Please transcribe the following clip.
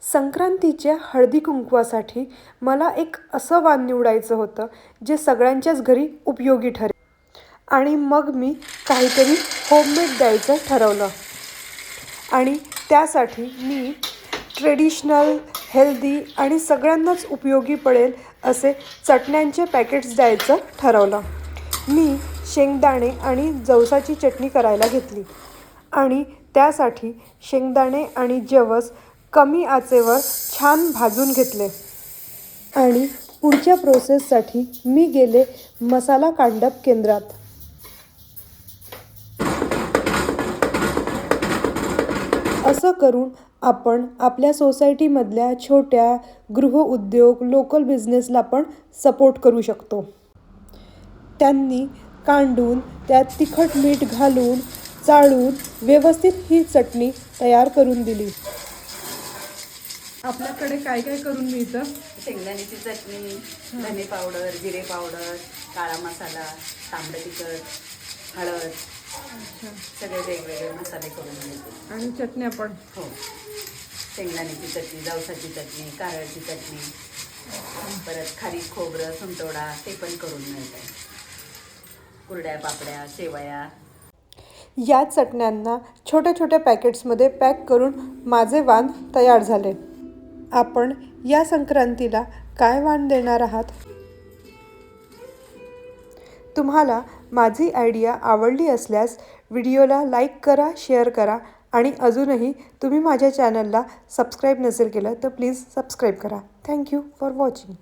संक्रांतीच्या हळदी कुंकवासाठी मला एक असं वाण निवडायचं होतं जे सगळ्यांच्याच घरी उपयोगी ठरेल. आणि मग मी काहीतरी होममेड द्यायचं ठरवलं. आणि त्यासाठी मी ट्रेडिशनल, हेल्दी आणि सगळ्यांनाच उपयोगी पडेल असे चटण्यांचे पॅकेट्स द्यायचं ठरवलं. मी शेंगदाणे आणि जवसाची चटणी करायला घेतली आणि त्यासाठी शेंगदाणे आणि जवस कमी आचेवर छान भाजून घेतले. आणि पुढच्या प्रोसेससाठी मी गेले मसाला कांडप केंद्रात. असं करून आपण आपल्या सोसायटीमधल्या छोट्या गृहउद्योग, लोकल बिझनेसला पण सपोर्ट करू शकतो. त्यांनी कांडून त्यात तिखट मीठ घालून चाळून व्यवस्थित ही चटणी तयार करून दिली. आपल्याकडे काय काय करून मिळतं? शेंगदाण्याची चटणी, धने पावडर, जिरे पावडर, काळा मसाला, तांबडं तिखट, हळद, सगळे वेगवेगळे मसाले करून मिळते. आणि चटण्या पण. हो, शेंगदाण्याची चटणी, जवसाची चटणी, कारळची चटणी, परत खारीक खोबरं, सुंटोडा ते पण करून मिळतं. कुरड्या, पापड्या, शेवया. या चटण्यांना छोट्या छोट्या पॅकेट्समध्ये पॅक करून माझे वाण तयार झाले. आपण या संक्रांतीला काय वाण देणार आहात? तुम्हाला माझी आयडिया आवडली असल्यास व्हिडिओला लाईक करा, शेअर करा आणि अजूनही तुम्ही माझ्या चॅनलला सबस्क्राईब नसेल केलं तर प्लीज सबस्क्राईब करा. Thank you for watching.